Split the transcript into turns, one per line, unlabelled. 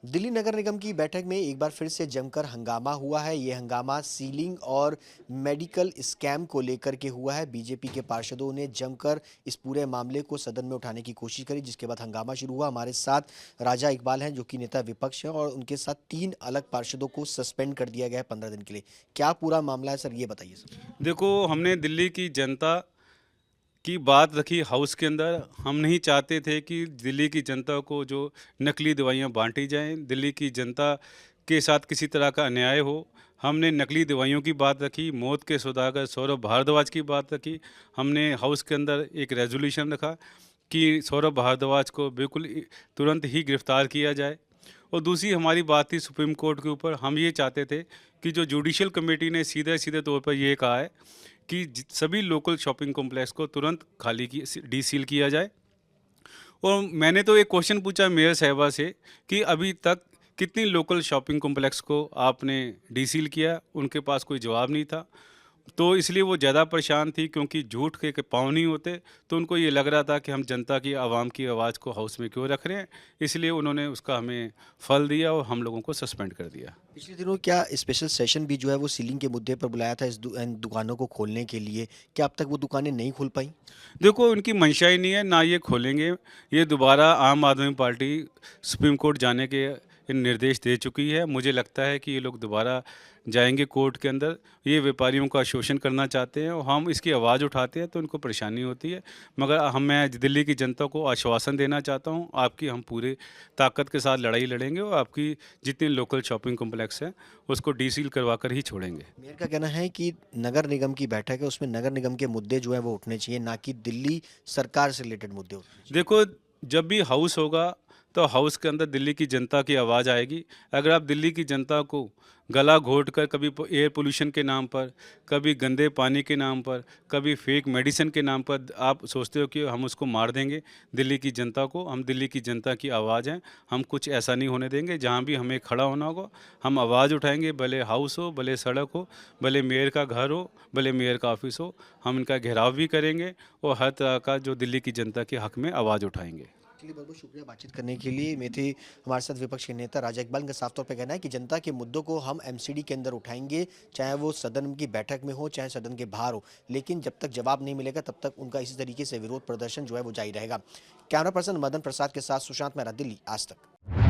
दिल्ली नगर निगम की बैठक में एक बार फिर से जमकर हंगामा हुआ है। ये हंगामा सीलिंग और मेडिकल स्कैम को लेकर के हुआ है। बीजेपी के पार्षदों ने जमकर इस पूरे मामले को सदन में उठाने की कोशिश करी, जिसके बाद हंगामा शुरू हुआ। हमारे साथ राजा इकबाल हैं, जो कि नेता विपक्ष है, और उनके साथ 3 अलग पार्षदों को सस्पेंड कर दिया गया है 15 दिन के लिए। क्या पूरा मामला है सर, ये बताइए सर।
देखो, हमने दिल्ली की जनता की बात रखी हाउस के अंदर। हम नहीं चाहते थे कि दिल्ली की जनता को जो नकली दवाइयाँ बाँटी जाएँ, दिल्ली की जनता के साथ किसी तरह का अन्याय हो। हमने नकली दवाइयों की बात रखी, मौत के सौदागर सौरभ भारद्वाज की बात रखी। हमने हाउस के अंदर एक रेज़ोल्यूशन रखा कि सौरभ भारद्वाज को बिल्कुल तुरंत ही गिरफ़्तार किया जाए। और दूसरी हमारी बात थी सुप्रीम कोर्ट के ऊपर। हम ये चाहते थे कि जो जुडिशल कमेटी ने सीधे-सीधे तौर पर ये कहा है कि सभी लोकल शॉपिंग कॉम्प्लेक्स को तुरंत खाली की डीसील किया जाए। और मैंने तो एक क्वेश्चन पूछा मेयर साहिबा से कि अभी तक कितनी लोकल शॉपिंग कॉम्प्लेक्स को आपने डीसील किया? उनके पास कोई जवाब नहीं था। तो इसलिए वो ज़्यादा परेशान थी, क्योंकि झूठ के पाँव नहीं होते। तो उनको ये लग रहा था कि हम जनता की, आवाम की आवाज़ को हाउस में क्यों रख रहे हैं। इसलिए उन्होंने उसका हमें फल दिया और हम लोगों को सस्पेंड कर दिया।
पिछले दिनों क्या स्पेशल सेशन भी जो है वो सीलिंग के मुद्दे पर बुलाया था इन दुकानों को खोलने के लिए। क्या अब तक वो दुकानें नहीं खुल पाई?
देखो, इनकी मंशा ही नहीं है, ना ये खोलेंगे। ये दोबारा आम आदमी पार्टी सुप्रीम कोर्ट जाने के निर्देश दे चुकी है। मुझे लगता है कि ये लोग दोबारा जाएँगे कोर्ट के अंदर। ये व्यापारियों का शोषण करना चाहते हैं और हम इसकी आवाज़ उठाते हैं तो इनको परेशानी होती है। मगर मैं दिल्ली की जनता को आश्वासन देना चाहता हूँ, आपकी हम पूरी ताकत के साथ लड़ाई लड़ेंगे और आपकी जितनी लोकल शॉपिंग कॉम्प्लेक्स हैं, उसको डीसील करवा कर ही छोड़ेंगे।
मेयर का कहना है कि नगर निगम की बैठक है, उसमें नगर निगम के मुद्दे जो हैं वो उठने चाहिए, ना कि दिल्ली सरकार से रिलेटेड मुद्दे उठने चाहिए।
देखो, जब भी हाउस होगा तो हाउस के अंदर दिल्ली की जनता की आवाज़ आएगी। अगर आप दिल्ली की जनता को गला घोट कर कभी एयर पोल्यूशन के नाम पर, कभी गंदे पानी के नाम पर, कभी फेक मेडिसिन के नाम पर आप सोचते हो कि हम उसको मार देंगे दिल्ली की जनता को। हम दिल्ली की जनता की आवाज़ हैं, हम कुछ ऐसा नहीं होने देंगे। जहाँ भी हमें खड़ा होना होगा, हम आवाज़ उठाएंगे, भले हाउस हो, भले सड़क हो, भले मेयर का घर हो, भले मेयर का ऑफिस हो। हम इनका घेराव भी करेंगे और हर तरह का जो दिल्ली की जनता के हक में आवाज़ उठाएंगे।
चलिए, बहुत बहुत शुक्रिया बातचीत करने के लिए। मैं थे हमारे साथ विपक्ष के नेता राजा इकबाल का साफ तौर पे कहना है कि जनता के मुद्दों को हम एमसीडी के अंदर उठाएंगे, चाहे वो सदन की बैठक में हो, चाहे सदन के बाहर हो। लेकिन जब तक जवाब नहीं मिलेगा तब तक उनका इसी तरीके से विरोध प्रदर्शन जो है वो जारी रहेगा। कैमरा पर्सन मदन प्रसाद के साथ सुशांत मेहरा, दिल्ली आज तक।